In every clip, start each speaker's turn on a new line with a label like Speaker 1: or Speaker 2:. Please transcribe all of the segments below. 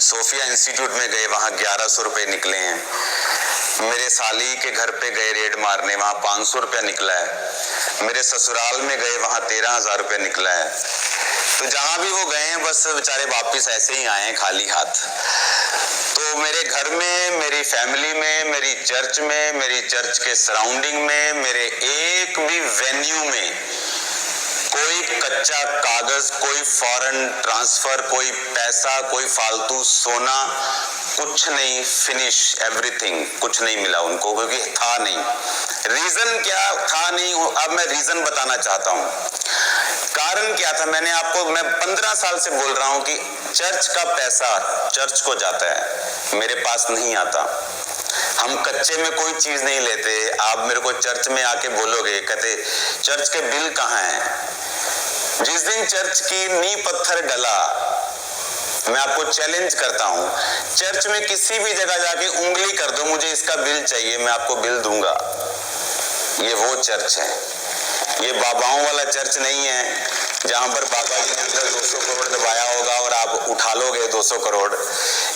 Speaker 1: Sophia institute में गए, वहाँ 1100 रुपये निकले हैं। मेरे साली के घर पे गए रेड मारने, वहाँ 500 रुपया निकला है। मेरे ससुराल में गए, वहाँ 13,000 रुपये निकला है। तो जहाँ भी वो गए हैं बस बेचारे वापिस ऐसे ही आए हैं खाली हाथ। तो मेरे घर में, मेरी फैमिली में, मेरी चर्च में, मेरी चर्च के सराउंडिंग में, मेरे एक भी वेन्यू में कोई कच्चा कागज, कोई फॉरेन ट्रांसफर, कोई पैसा, कोई फालतू सोना, कुछ नहीं, फिनिश एवरीथिंग, कुछ नहीं मिला उनको, क्योंकि था नहीं। रीजन क्या था नहीं, अब मैं रीजन बताना चाहता हूँ। कारण क्या था, मैं 15 साल से बोल रहा हूं कि चर्च का पैसा चर्च को जाता है, मेरे पास नहीं आता। हम कच्चे में कोई चीज नहीं लेते। आप मेरे को चर्च में आके बोलोगे, कहते चर्च के बिल कहाँ हैं? जिस दिन चर्च की नींव पत्थर डला, मैं आपको चैलेंज करता हूं, चर्च में किसी भी जगह जाके उंगली कर दो, मुझे इसका बिल चाहिए, मैं आपको बिल दूंगा। ये वो चर्च है, ये बाबाओं वाला चर्च नहीं है जहां पर बाबा जी ने अंदर 200 करोड़ दबाया होगा और आप उठा लोगे 200 करोड़।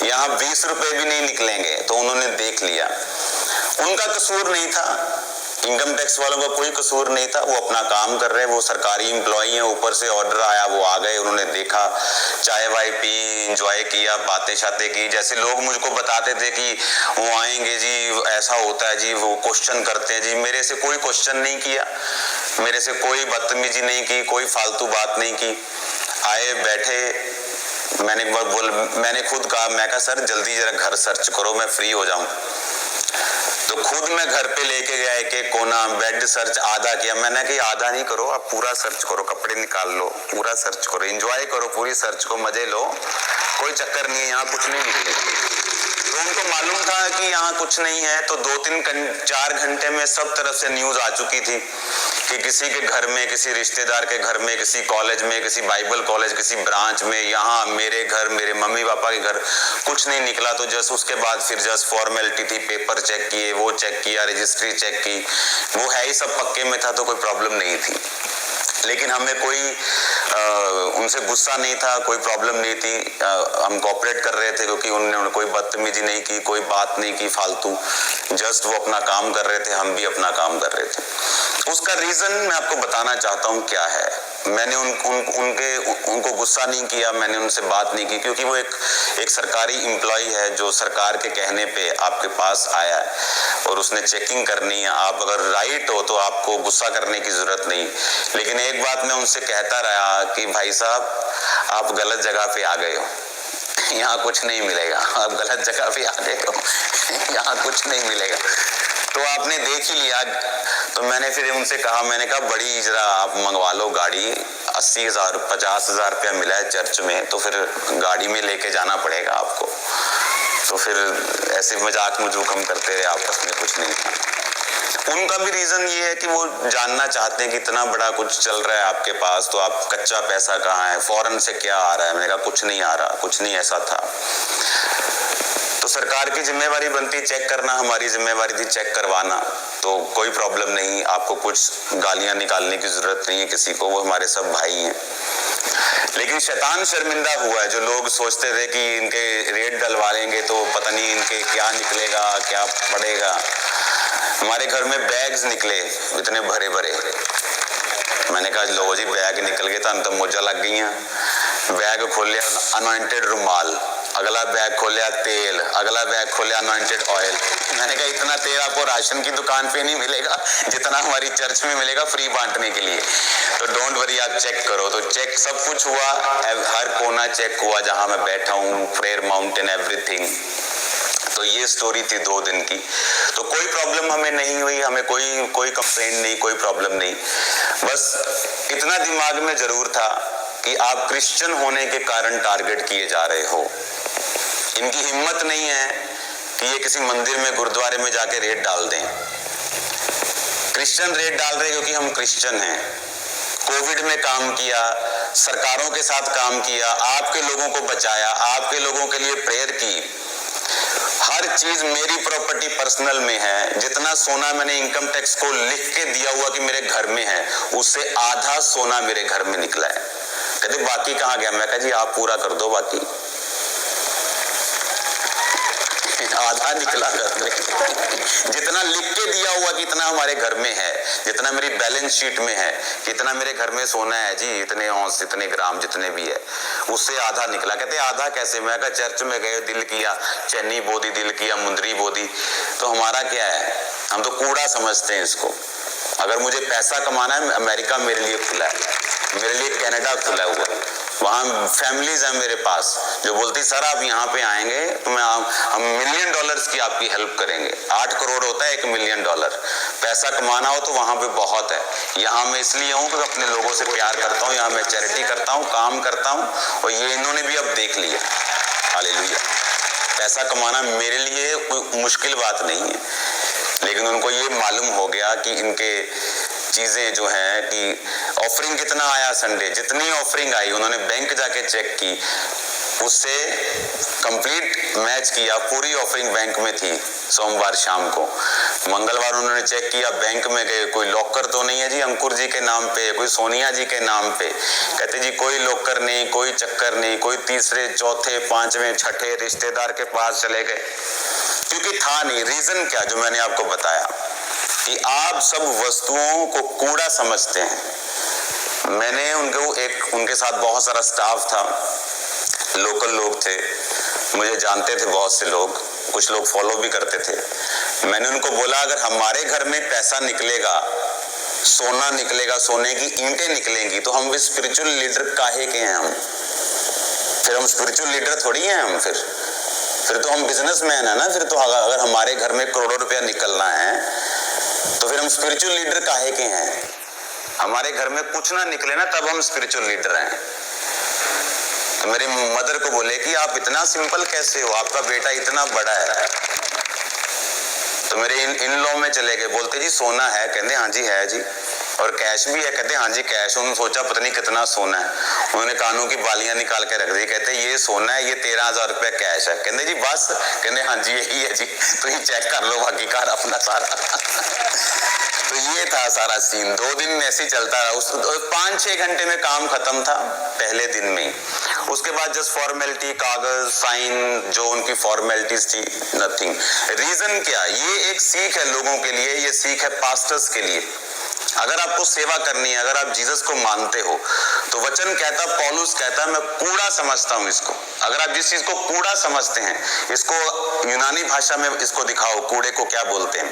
Speaker 1: यहाँ 20 रुपए भी नहीं निकलेंगे। तो उन्होंने देख लिया, उनका कसूर नहीं था, इनकम टैक्स वालों का कोई कसूर नहीं था, वो अपना काम कर रहे हैं, वो सरकारी एम्प्लॉई हैं, ऊपर से ऑर्डर आया, वो आ गए, उन्होंने देखा, चाय वाय पी, एंजॉय किया, बातें शातें की। जैसे लोग मुझको बताते थे कि वो आएंगे जी, ऐसा होता है जी, वो क्वेश्चन करते हैं जी, मेरे से कोई क्वेश्चन नहीं किया, मेरे से कोई बदतमीजी नहीं की, कोई फालतू बात नहीं की। आए, बैठे, मैंने खुद कहा, मैं कहा सर जल्दी जरा घर सर्च करो, मैं फ्री हो जाऊं। तो खुद मैं घर पे लेके गया, एक कोना बेड सर्च आधा किया। मैंने कहा आधा नहीं करो, आप पूरा सर्च करो, कपड़े निकाल लो, पूरा सर्च करो, एंजॉय करो पूरी सर्च को, मजे लो, कोई चक्कर नहीं है, यहाँ कुछ नहीं निकलेगा। तो उनको मालूम था कि यहाँ कुछ नहीं है। तो 2-3-4 घंटे में सब तरफ से न्यूज आ चुकी थी कि किसी के घर में, किसी रिश्तेदार के घर में, किसी कॉलेज में, किसी बाइबल कॉलेज, किसी ब्रांच में, यहाँ मेरे घर, मेरे मम्मी पापा के घर कुछ नहीं निकला। तो जस्ट उसके बाद फिर जस्ट फॉर्मेलिटी थी, पेपर चेक किए, वो चेक किया, रजिस्ट्री चेक की, वो है ही सब पक्के में था, तो कोई प्रॉब्लम नहीं थी। लेकिन हमें कोई उनसे गुस्सा नहीं था, कोई प्रॉब्लम नहीं थी, हम कोऑपरेट कर रहे थे, क्योंकि उन्होंने कोई बदतमीजी नहीं की, कोई बात नहीं की फालतू, जस्ट वो अपना काम कर रहे थे, हम भी अपना काम कर रहे थे। उसका रीजन मैं आपको बताना चाहता हूँ क्या है। मैंने उनको गुस्सा नहीं किया, मैंने उनसे बात नहीं की, क्योंकि वो एक सरकारी एम्प्लॉय है जो सरकार के कहने पे आपके पास आया है और उसने चेकिंग करनी है। आप अगर राइट हो तो आपको गुस्सा करने की जरूरत नहीं। लेकिन एक बात मैं उनसे कहता रहा कि भाई साहब, आप गलत जगह पे आ गए हो, यहाँ कुछ नहीं मिलेगा, आप गलत जगह पे आ गए हो, यहाँ कुछ नहीं मिलेगा। तो आपने देख ही लिया। तो मैंने फिर उनसे कहा, मैंने कहा बड़ी जरा आप मंगवा लो गाड़ी, 80,000 50,000 रुपया मिला है चर्च में, तो फिर गाड़ी में लेके जाना पड़ेगा आपको। तो फिर ऐसे मजाक मजूक हम करते रहे आपस में, कुछ नहीं था। उनका भी रीजन ये है कि वो जानना चाहते हैं कि इतना बड़ा कुछ चल रहा है आपके पास, तो आप कच्चा पैसा कहाँ है, फॉरेन से क्या आ रहा है। मैंने कहा कुछ नहीं आ रहा, कुछ नहीं ऐसा था। तो सरकार की जिम्मेवारी बनती चेक करना, हमारी जिम्मेवारी थी चेक करवाना। तो कोई प्रॉब्लम नहीं, आपको कुछ गालियां निकालने की जरूरत नहीं है किसी को, वो हमारे सब भाई हैं। लेकिन शैतान शर्मिंदा हुआ है, जो लोग सोचते थे कि इनके रेट डलवा लेंगे तो पता नहीं इनके क्या निकलेगा, क्या पड़ेगा। हमारे घर में बैग्स निकले इतने भरे भरे। मैंने कहा लो जी, बैग निकल गए तो मोजा लग गई हैं। बैग खोलिया अनॉइंटेड रुमाल, अगला बैग खोलिया तेल, अगला बैग खोलिया अनॉइंटेड ऑयल। मैंने कहा इतना तेल आपको राशन की दुकान पे नहीं मिलेगा जितना हमारी चर्च में मिलेगा फ्री बांटने के लिए। तो डोंट वरी, आप चेक करो। तो चेक सब कुछ हुआ, हर कोना चेक हुआ जहां मैं बैठा हूँ, प्रेयर माउंटेन, एवरीथिंग। तो ये स्टोरी थी 2 दिन की। तो कोई प्रॉब्लम हमें नहीं हुई, हमें कोई कंप्लेंट नहीं, कोई प्रॉब्लम नहीं। बस इतना दिमाग में जरूर था कि आप क्रिश्चियन होने के कारण टारगेट किए जा रहे हो। इनकी हिम्मत नहीं है कि ये किसी मंदिर में, गुरुद्वारे में जाके रेट डाल दें। क्रिश्चियन रेट डाल रहे क्योंकि हम क्रिश्चियन हैं। कोविड में काम किया, सरकारों के साथ काम किया, आपके लोगों को बचाया, आपके लोगों के लिए प्रेयर की। हर चीज मेरी प्रॉपर्टी पर्सनल में है। जितना सोना मैंने इनकम टैक्स को लिख के दिया हुआ कि मेरे घर में है, उससे आधा सोना मेरे घर में निकला है। कहते बाकी कहाँ गया? मैं कहा जी आप पूरा कर दो बाकी। क्या निकला घर में। जितना लिख के दिया हुआ कि इतना हमारे घर में है, जितना मेरी बैलेंस शीट में है, कितना मेरे घर में सोना है जी, इतने औंस इतने ग्राम जितने भी है, उससे आधा निकला। कहते आधा कैसे? मैं कहा चर्च में गए, दिल किया, चन्नी बोदी, दिल किया, मुंदरी बोदी, तो हमारा क्या है? हम तो कूड़ा समझते हैं इसको। अगर मुझे पैसा कमाना है, अमेरिका मेरे लिए खुला है, मेरे लिए कनाडा खुला हुआ है, वहाँ फैमिलीज हैं मेरे पास जो बोलती सर आप यहाँ पे आएंगे तो हम $1 मिलियन की आपकी हेल्प करेंगे। 8 करोड़ होता है $1 मिलियन। पैसा कमाना हो तो वहाँ पे बहुत है। यहाँ मैं इसलिए हूँ कि अपने लोगों से प्यार करता हूँ, यहाँ मैं चैरिटी करता हूँ, काम करता हूँ, और ये इन्होंने भी अब देख लिया। हालेलुया। पैसा कमाना मेरे लिए कोई मुश्किल बात नहीं है, लेकिन उनको ये मालूम हो गया कि इनके चीजें जो हैं कि ऑफरिंग कितना आया संडे, जितनी ऑफरिंग आई उन्होंने बैंक जाके चेक की, उससे कंप्लीट मैच किया, पूरी ऑफरिंग बैंक में थी। सोमवार शाम को, मंगलवार उन्होंने चेक किया, बैंक में गए, कोई लॉकर तो नहीं है जी अंकुर जी के नाम पे, कोई सोनिया जी के नाम पे। कहते जी कोई लॉकर नहीं, कोई चक्कर नहीं, कोई तीसरे चौथे पांचवें छठे रिश्तेदार के पास चले गए, क्योंकि था नहीं। रीजन क्या? जो मैंने आपको बताया कि आप सब वस्तुओं को कूड़ा समझते हैं। मैंने उनके साथ बहुत सारा स्टाफ था, लोकल लोग थे, मुझे जानते थे बहुत से लोग, कुछ लोग फॉलो भी करते थे। मैंने उनको बोला अगर हमारे घर में पैसा निकलेगा, सोना निकलेगा, सोने की ईंटें निकलेंगी, तो हम भी स्पिरिचुअल लीडर काहे के हैं? हम फिर हम स्पिरिचुअल लीडर थोड़ी हैं। हम फिर तो हम बिजनेसमैन है ना। फिर तो अगर हमारे घर में करोड़ों रुपया निकलना है तो फिर हम स्पिरिचुअल लीडर काहे के हैं? हमारे घर में कुछ ना निकले ना, तब हम स्पिरिचुअल लीडर हैं। तो मेरी मदर को बोले कि आप इतना सिंपल कैसे हो, आपका बेटा इतना बड़ा है। तो मेरे इन लॉ में चले गए, बोलते जी सोना है? कहते हाँ जी है जी। और कैश भी है? कहते हाँ जी कैश। उन्होंने सोचा पता नहीं कितना सोना है, उन्होंने कानों की बालियां निकाल के रख दी। कहते ये सोना है, ये 13,000 रुपया कैश है। कहते जी बस? कहते हाँ जी यही है जी, तो ये चेक कर लो बाकी कार अपना सारा। तो ये था सारा सीन। 2 दिन ऐसे ही चलता रहा। 5-6 घंटे में काम खत्म था पहले दिन में। उसके बाद जस्ट फॉर्मेलिटी, कागज, साइन, जो उनकी फॉर्मेलिटीज थी, नथिंग। रीजन क्या? ये एक सीख है लोगों के लिए, ये सीख है पास्टर्स के लिए। अगर आपको सेवा करनी है, अगर आप जीसस को मानते हो, तो वचन कहता, पौलुस कहता, मैं कूड़ा समझता हूं इसको। अगर आप जिस चीज को कूड़ा समझते हैं, इसको यूनानी भाषा में इसको दिखाओ, कूड़े को क्या बोलते हैं।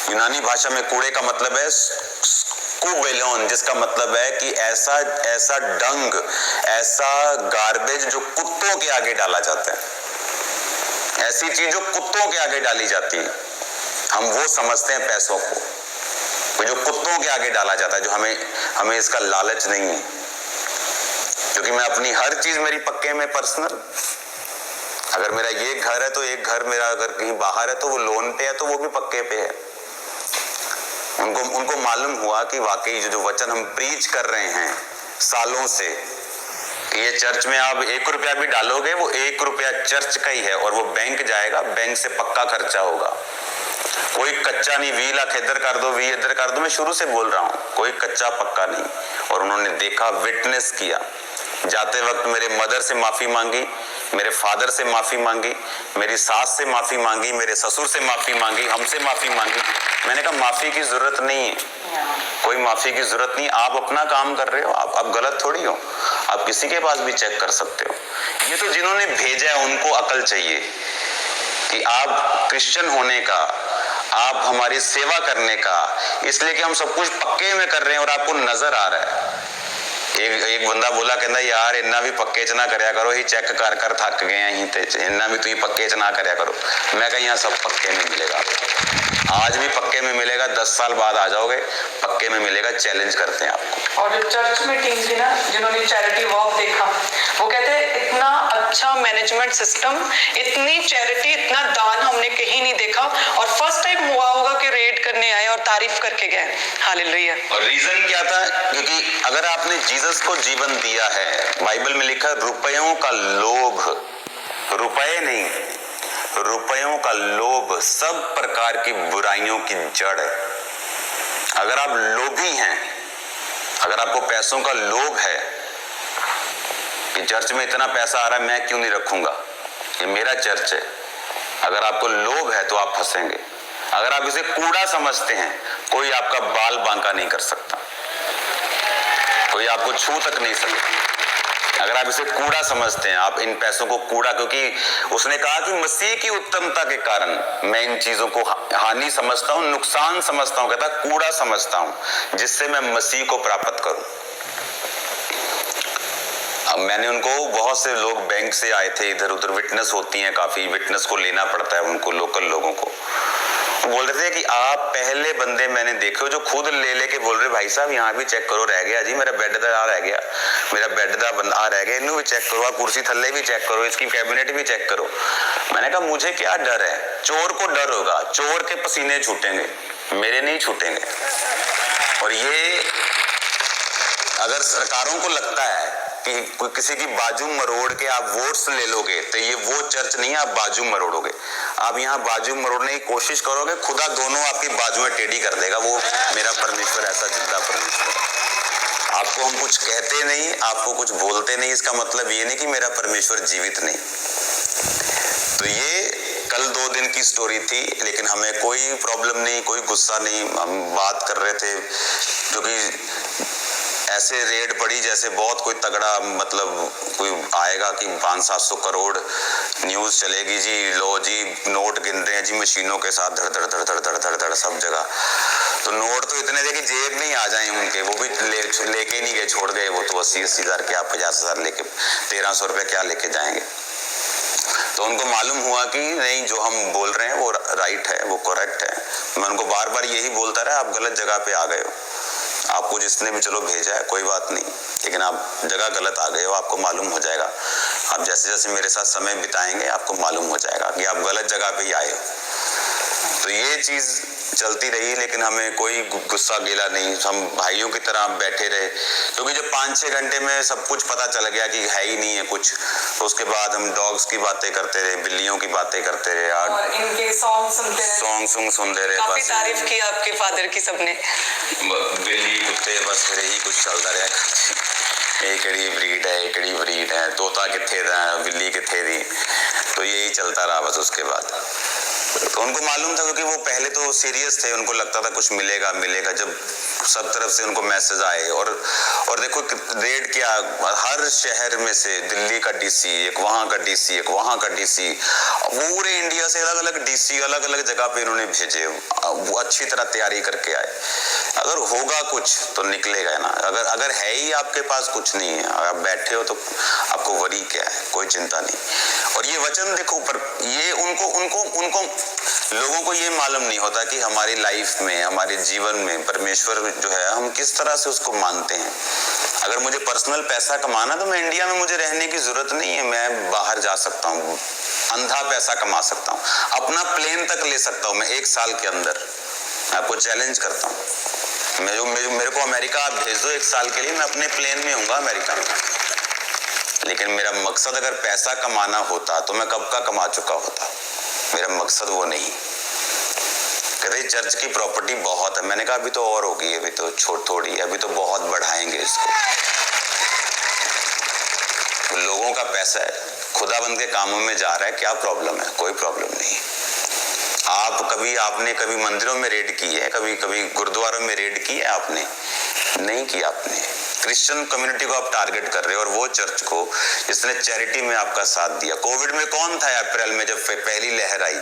Speaker 1: यूनानी भाषा में कूड़े का मतलब है स्कूबेलोन, जिसका मतलब है कि ऐसा डंग, ऐसा गार्बेज जो कुत्तों के आगे डाला जाता है, ऐसी चीज जो कुत्तों के आगे डाली जाती है, हम वो समझते हैं पैसों को, जो कुत्तों के आगे डाला जाता है, जो हमें इसका लालच नहीं है। क्योंकि मैं अपनी हर चीज मेरी पक्के में पर्सनल, अगर मेरा ये घर है तो एक घर मेरा, अगर कहीं बाहर है तो वो लोन पे है, तो वो भी पक्के पे है। उनको मालूम हुआ कि वाकई जो वचन हम प्रीच कर रहे हैं सालों से, कि ये चर्च में आप 1 रुपया भी डालोगे, वो 1 रुपया चर्च का ही है, और वो बैंक जाएगा, बैंक से पक्का खर्चा होगा। कोई कच्चा नहीं, 20 लाख इधर कर दो, 20 इधर कर दो, मैं शुरू से बोल रहा हूँ, कोई कच्चा पक्का नहीं। और उन्होंने देखा, विटनेस किया। जाते वक्त मेरे मदर से माफी मांगी, मेरे फादर से माफी मांगी, मेरी सास से माफी मांगी, मेरे ससुर से माफी मांगी, हमसे माफी मांगी। मैंने कहा माफी की जरूरत नहीं है, कोई माफी की जरूरत नहीं। आप अपना काम कर रहे हो, आप गलत थोड़ी हो, आप किसी के पास भी चेक कर सकते हो। ये तो जिन्होंने भेजा है उनको अकल चाहिए कि आप क्रिश्चियन होने का, आप हमारी सेवा करने का, इसलिए कि हम सब कुछ पक्के में कर रहे हैं और आपको नजर आ रहा है। एक बंदा बोला, कहता यार इन्ना भी पक्के च ना करया करो, ही चेक कर कर थक गए हैं, ही इन्ना भी तुम पक्के च ना करया करो। मैं कहा यहाँ सब पक्के में मिलेगा, आज भी पक्के में मिलेगा, 10 साल बाद आ जाओगे पक्के में मिलेगा। चैलेंज करते हैं आपको।
Speaker 2: और जो चर्च में टीम थी ना, जिन्होंने चैरिटी वॉक देखा, वो कहते हैं इतना अच्छा मैनेजमेंट सिस्टम, इतनी चैरिटी, इतना दान हमने कहीं नहीं देखा। और फर्स्ट टाइम हुआ होगा कि रेड करने आए और तारीफ करके गए। हालेलुया।
Speaker 1: और रीजन क्या था? क्योंकि अगर आपने जीसस को जीवन दिया है, बाइबल में लिखा रुपयों का लोभ, रुपए नहीं, रुपयों का लोभ सब प्रकार की बुराइयों की जड़ है। अगर आप लोभी हैं, अगर आपको पैसों का लोभ है कि चर्च में इतना पैसा आ रहा है, मैं क्यों नहीं रखूंगा, ये मेरा चर्च है, अगर आपको लोभ है तो आप फंसेंगे। अगर आप इसे कूड़ा समझते हैं, कोई आपका बाल बांका नहीं कर सकता, कोई आपको छू तक नहीं सकता। अगर आप इसे कूड़ा समझते हैं, आप इन पैसों को कूड़ा, क्योंकि उसने कहा कि मसीह की उत्तमता के कारण मैं इन चीजों को हानि समझता हूं, नुकसान समझता हूं, कहता कूड़ा समझता हूं, जिससे मैं मसीह को प्राप्त करूं। अब मैंने उनको, बहुत से लोग बैंक से आए थे इधर उधर, विटनेस होती हैं, काफी विटनेस को लेना पड़ता है उनको, लोकल लोगों को। बोल रहे थे कि आप पहले बंदे मैंने देखे हो जो खुद ले लेके बोल रहे, भाई साहब यहाँ भी चेक करो, रह गया जी मेरा बेड दा रह गया, मेरा बेड दा बंदा रह गया, इन्हें भी चेक करो, कुर्सी थल्ले भी चेक करो, इसकी कैबिनेट भी चेक करो। मैंने कहा मुझे क्या डर है, चोर को डर होगा, चोर के पसीने छूटेंगे, मेरे नहीं छूटेंगे। और ये अगर सरकारों को लगता है कि कोई किसी की बाजू मरोड़ के आप वोट्स ले लोगे, तो ये वो चर्च नहीं है आप बाजू मरोड़ोगे। आप यहाँ बाजू मरोड़ने की कोशिश करोगे, खुदा दोनों आपकी बाजुएं टेढ़ी कर देगा। वो मेरा परमेश्वर ऐसा जिंदा परमेश्वर है। आपको हम कुछ कहते नहीं, आपको कुछ बोलते नहीं, इसका मतलब ये नहीं कि मेरा परमेश्वर जीवित नहीं। तो ये कल 2 दिन की स्टोरी थी, लेकिन हमें कोई प्रॉब्लम नहीं, कोई गुस्सा नहीं। हम बात कर रहे थे, क्योंकि ऐसे रेड पड़ी जैसे बहुत कोई तगड़ा, मतलब कोई आएगा कि 500-700 करोड़, न्यूज चलेगी जी, लो जी नोट गिन रहे हैं जी मशीनों के साथ, धड़ धड़ धड़ धड़ धड़ धड़ धड़ सब जगह। तो नोट तो इतने थे कि जेब में ही आ जाए उनके, वो भी लेके नहीं गए, छोड़ गए। वो तो 80-80 हज़ार के, आप 50 हज़ार लेके 1300 रुपये क्या लेके जाएंगे। तो उनको मालूम हुआ कि नहीं, जो हम बोल रहे हैं वो राइट है, वो करेक्ट है। मैं उनको बार बार यही बोलता रहा, आप गलत जगह पे आ गए हो, आपको जिसने भी चलो भेजा है कोई बात नहीं, लेकिन आप जगह गलत आ गए हो, आपको मालूम हो जाएगा। आप जैसे जैसे मेरे साथ समय बिताएंगे आपको मालूम हो जाएगा कि आप गलत जगह पे ही आए हो। तो ये चीज चलती रही, लेकिन हमें कोई गुस्सा गिला नहीं, हम भाइयों की तरह बैठे रहे। क्योंकि जब 5-6 घंटे में सब कुछ पता चल गया कि है ही नहीं है कुछ, तो उसके बाद हम डॉग्स की बातें करते रहे, बिल्लियों की बातें करते रहे,
Speaker 2: और इनके सॉन्ग
Speaker 1: सुनते रहे।
Speaker 2: काफी तारीफ की आपके फादर की सबने।
Speaker 1: बिल्ली कुत्ते बस फिर यही कुछ चलता रहा, एकड़ी ब्रीड है, तोता किथे था, बिल्ली किथे थी, तो यही चलता रहा बस। उसके बाद तो उनको मालूम था, क्योंकि वो पहले तो सीरियस थे, उनको लगता था कुछ मिलेगा। जब सब तरफ से उनको मैसेज आए, और देखो रेड क्या, हर शहर में से दिल्ली का डीसी, एक वहां का डीसी, एक वहां का डीसी, पूरे इंडिया से अलग अलग डीसी अलग अलग जगह पे इन्होंने भेजे। वो अच्छी तरह तैयारी करके आए। अगर होगा कुछ तो निकलेगा ना, अगर है ही आपके पास कुछ नहीं है, आप बैठे हो तो आपको वरी क्या है, कोई चिंता नहीं। और ये वचन देखो, पर ये उनको लोगों को ये मालूम नहीं होता कि हमारी लाइफ में, हमारे जीवन में परमेश्वर जो है, हम किस तरह से उसको मानते हैं। अगर मुझे पर्सनल पैसा कमाना, तो मैं इंडिया में, मुझे रहने की जरूरत नहीं है, मैं बाहर जा सकता हूँ, अंधा पैसा कमा सकता हूँ, अपना प्लेन तक ले सकता हूँ मैं 1 साल के अंदर। आपको चैलेंज करता हूँ, मेरे को अमेरिका आप भेज दो 1 साल के लिए, मैं अपने प्लेन में हूँगा अमेरिका में। लेकिन मेरा मकसद अगर पैसा कमाना होता तो मैं कब का कमा चुका होता। मेरा मकसद वो नहीं। कहते चर्च की प्रॉपर्टी बहुत है, मैंने कहा अभी तो और होगी, अभी तो थोड़ी है, अभी तो बहुत बढ़ाएंगे इसको। लोगों का पैसा है, खुदाबंद के कामों में जा रहा है, क्या प्रॉब्लम है? कोई प्रॉब्लम नहीं। आपने कभी मंदिरों में रेड की है, कभी गुरुद्वारों में रेड की है आपने? नहीं की आपने। क्रिश्चियन कम्युनिटी को आप टारगेट कर रहे हो, और वो चर्च को जिसने चैरिटी में आपका साथ दिया। कोविड में कौन था अप्रैल में जब पहली लहर आई?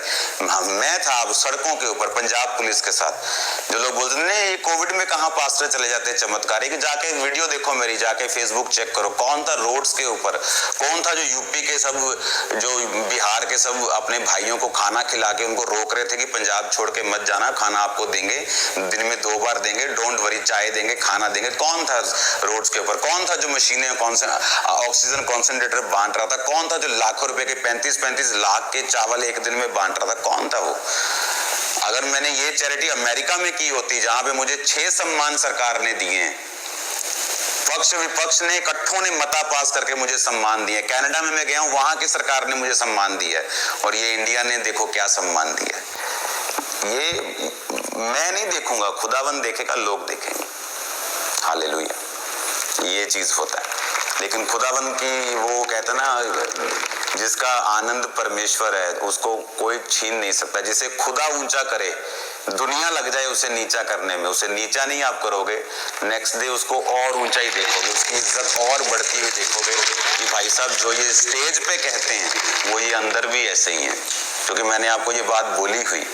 Speaker 1: मैं था सड़कों के ऊपर पंजाब पुलिस के साथ। जो लोग बोलते नहीं, ये कोविड में कहाँ पास्टर चले जाते हैं चमत्कारी, कि जाके वीडियो देखो मेरी, जाके फेसबुक चेक करो, कौन था रोड्स के ऊपर, कौन था जो यूपी के सब, जो बिहार के सब अपने भाइयों को खाना खिला के उनको रोक रहे थे कि पंजाब छोड़ के मत जाना, खाना आपको देंगे, दिन में 2 बार देंगे, डोंट वरी, चाय देंगे, खाना देंगे। कौन था रोड्स के ऊपर? कौन था जो मशीनें, कौन से ऑक्सीजन कॉन्सेंट्रेटर बांट रहा था? कौन था जो लाखों रुपए के 35-35 लाख के चावल एक दिन में बांट रहा था? कौन था वो? अगर मैंने ये चैरिटी अमेरिका में की होती, जहां पे मुझे 6 सम्मान सरकार ने दिए, पक्ष विपक्ष ने इकट्ठों ने मता पास करके मुझे सम्मान दिए। कनाडा में मैं गया हूं, वहां की सरकार ने मुझे सम्मान दिया है, और ये इंडिया ने देखो क्या सम्मान दिया। ये मैं नहीं देखूंगा, खुदावंद देखेगा, लोग देखेंगे। हालेलुया। ये चीज होता है। लेकिन खुदावंद की वो कहते ना, जिसका आनंद परमेश्वर है उसको कोई छीन नहीं सकता। जिसे खुदा ऊंचा करे, दुनिया लग जाए उसे नीचा करने में, उसे नीचा नहीं आप करोगे, नेक्स्ट डे उसको और ऊंचा ही देखोगे, उसकी इज्जत और बढ़ती हुई देखोगे कि भाई साहब जो ये स्टेज पे कहते हैं वो ये अंदर भी ऐसे ही हैं। क्योंकि मैंने आपको ये बात बोली हुई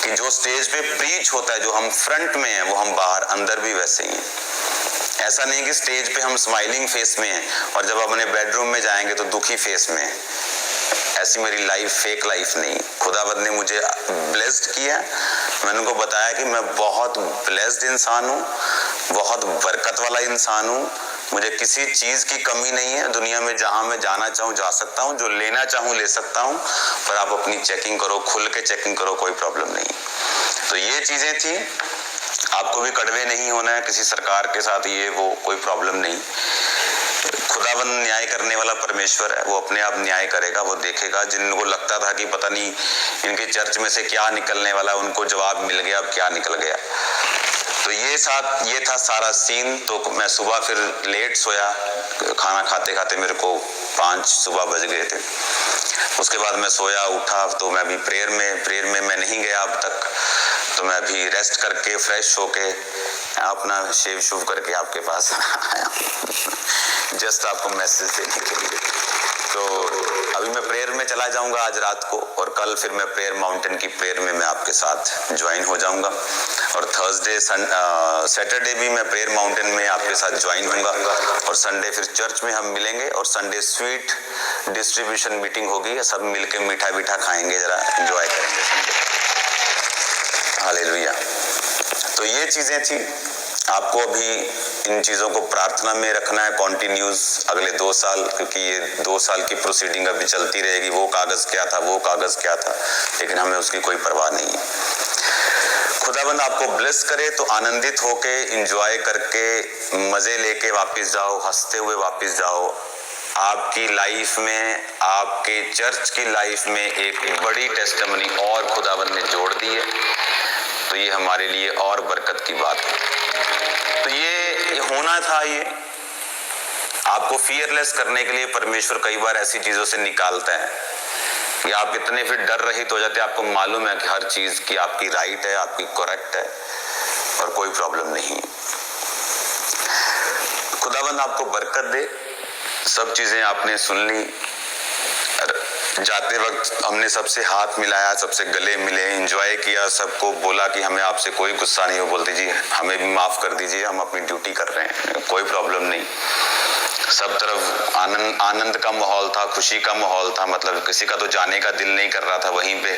Speaker 1: कि जो स्टेज पे प्रीच होता है, जो हम फ्रंट में हैं वो हम बाहर अंदर भी वैसे ही हैं। ऐसा नहीं कि स्टेज पे हम स्माइलिंग फेस में हैं और जब अपने बेडरूम में जाएंगे तो दुखी फेस में हैं। ऐसी मेरी लाइफ फेक लाइफ नहीं। खुदावंद ने मुझे ब्लेस्ड किया। मैंने उनको बताया कि मैं बहुत ब्लेस्ड इंसान हूँ, बहुत बरकत वाला इंसान हूँ, मुझे किसी चीज की कमी नहीं है। दुनिया में जहां मैं जाना चाहूँ जा सकता हूँ, जो लेना चाहूँ ले सकता हूँ, पर आप अपनी चेकिंग करो, खुल के चेकिंग करो, कोई प्रॉब्लम नहीं। तो ये चीजें थी। आपको भी कड़वे नहीं होना है किसी सरकार के साथ, ये वो कोई प्रॉब्लम नहीं। खुदावंद न्याय करने वाला परमेश्वर है, वो अपने आप न्याय करेगा, वो देखेगा। जिनको लगता था कि पता नहीं इनके चर्च में से क्या निकलने वाला, उनको जवाब मिल गया, अब क्या निकल गया। तो ये था सारा सीन। तो मैं सुबह फिर लेट सोया, खाना खाते खाते मेरे को 5 सुबह बज गए थे। उसके बाद मैं सोया, उठा तो मैं अभी प्रेयर में मैं नहीं गया अब तक। तो मैं अभी रेस्ट करके फ्रेश होके अपना शेव शुव करके आपके पास आया जस्ट आपको मैसेज देने के लिए। तो अभी मैं प्रेयर में चला जाऊंगा आज रात को, और कल फिर मैं प्रेयर माउंटेन की प्रेयर में मैं आपके साथ ज्वाइन हो जाऊंगा। और थर्सडे सैटरडे भी मैं प्रेयर माउंटेन में आपके साथ ज्वाइन होऊंगा, और संडे फिर चर्च में हम मिलेंगे। और संडे स्वीट डिस्ट्रीब्यूशन मीटिंग होगी, सब मिलके मीठा मीठा खाएंगे, जरा एंजॉय करेंगे संडे। हालेलुया। तो ये चीजें थी। आपको अभी इन चीजों को प्रार्थना में रखना है कॉन्टिन्यूस अगले 2 साल, क्योंकि ये 2 साल की प्रोसीडिंग अभी चलती रहेगी। वो कागज क्या था, वो कागज क्या था, लेकिन हमें उसकी कोई परवाह नहीं है। खुदाबंद आपको ब्लेस करे तो आनंदित होके एंजॉय करके मजे लेके वापस जाओ, हंसते हुए वापस जाओ। आपकी लाइफ में, आपके चर्च की लाइफ में एक बड़ी टेस्टिमनी और खुदाबंद ने जोड़ दी है। तो ये हमारे लिए और बरकत की बात है। तो ये होना था। ये आपको फियरलेस करने के लिए परमेश्वर कई बार ऐसी चीजों से निकालता है कि आप इतने फिर डर रहित हो जाते हैं। आपको मालूम है कि हर चीज की आपकी राइट है, आपकी करेक्ट है, और कोई प्रॉब्लम नहीं है। खुदाबंद आपको बरकत दे। सब चीजें आपने सुन ली। जाते वक्त हमने सबसे हाथ मिलाया, सबसे गले मिले, एंजॉय किया, सबको बोला कि हमें आपसे कोई गुस्सा नहीं हो, बोलते जी हमें भी माफ कर दीजिए, हम अपनी ड्यूटी कर रहे हैं, कोई प्रॉब्लम नहीं। सब तरफ आनंद का माहौल था, खुशी का माहौल था। मतलब किसी का तो जाने का दिल नहीं कर रहा था वहीं पे।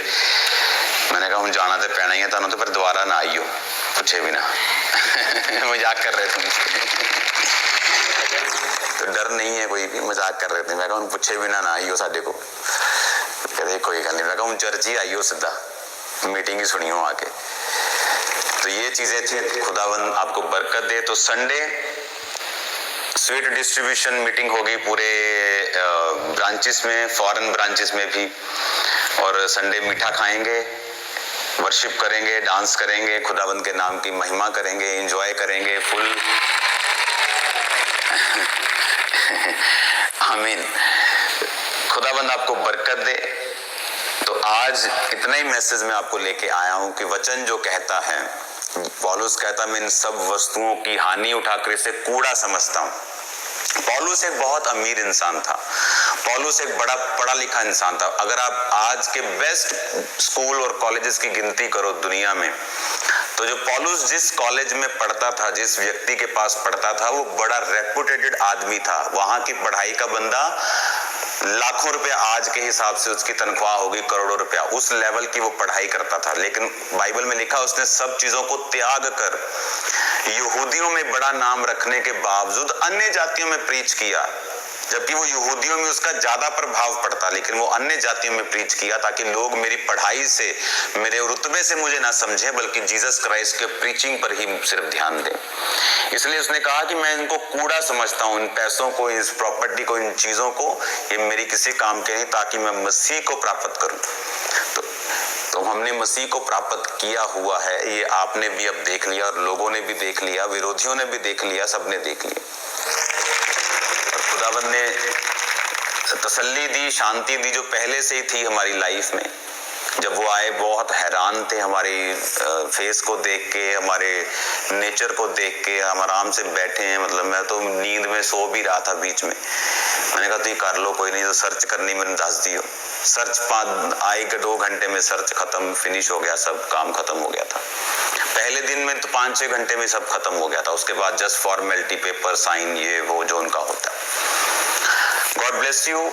Speaker 1: मैंने कहा हम जाना तो पैना ही है, तो फिर दोबारा ना आइयो, पूछे बिना मजाक कर रहे थे। तो डर नहीं है, कोई भी मजाक कर रहे थे। मैं कहा पूछे बिना ना आइयो साडे को, कहते कोई गल नहीं। मैं कहा चर्च ही आइयो, सीधा मीटिंग ही सुनियो आके। तो ये चीजें थी। खुदावंद आपको बरकत दे। तो संडे स्वीट डिस्ट्रीब्यूशन मीटिंग होगी पूरे ब्रांचेस में, फॉरेन ब्रांचेस में भी, और संडे मीठा खाएंगे, वर्शिप करेंगे, डांस करेंगे, खुदावंद के नाम की महिमा करेंगे, एंजॉय करेंगे फुल। आमीन। खुदाबंद आपको बरकत दे। तो आज इतना ही मैसेज मैं आपको लेके आया हूं कि वचन जो कहता है, पौलुस कहता मैं इन सब वस्तुओं की हानि उठाकर इसे कूड़ा समझता हूं। पौलुस एक बहुत अमीर इंसान था। पौलुस एक बड़ा पढ़ा लिखा इंसान था। अगर आप आज के बेस्ट स्कूल और कॉलेजेस की गिनती करो दुनिया में, तो जो पौलुस जिस कॉलेज में पढ़ता था, जिस व्यक्ति के पास पढ़ता था, वो बड़ा रेपुटेटेड आदमी था। वहां की पढ़ाई का बंदा लाखों रुपया, आज के हिसाब से उसकी तनख्वाह होगी करोड़ों रुपया, उस लेवल की वो पढ़ाई करता था। लेकिन बाइबल में लिखा उसने सब चीजों को त्याग कर यहूदियों में बड़ा नाम रखने के बावजूद अन्य जातियों में प्रीच किया। जबकि वो यहूदियों में उसका ज्यादा प्रभाव पड़ता, लेकिन वो अन्य जातियों में प्रीच किया ताकि लोग मेरी पढ़ाई से, मेरे रुतबे से मुझे ना समझे, बल्कि जीसस क्राइस्ट के प्रीचिंग पर ही सिर्फ ध्यान दें। इसलिए उसने कहा कि मैं इनको कूड़ा समझता हूं, इन पैसों को, इस प्रॉपर्टी को, इन चीजों को, ये मेरी किसी काम के नहीं, ताकि मैं मसीह को प्राप्त करूं। तो हमने मसीह को प्राप्त किया हुआ है, ये आपने भी अब देख लिया, और लोगों ने भी देख लिया, विरोधियों ने भी देख लिया, सबने देख लिया। खुदावंद ने तसल्ली दी, शांति दी, जो पहले से ही थी हमारी लाइफ में। जब वो आए बहुत हैरान थे हमारी फेस को देख के, हमारे नेचर को देख के। हम आराम से बैठे हैं, मतलब मैं तो नींद में सो भी रहा था बीच में। मैंने कहा तो ये कर लो, कोई नहीं, तो सर्च करनी मैंने दस दियो। सर्च आए 2 घंटे में सर्च खत्म, फिनिश हो गया, सब काम खत्म हो गया था। पहले दिन में तो 5-6 घंटे में सब खत्म हो गया था। उसके बाद जस्ट फॉर्मेलिटी, पेपर साइन, ये वो जो उनका होता है। God bless you.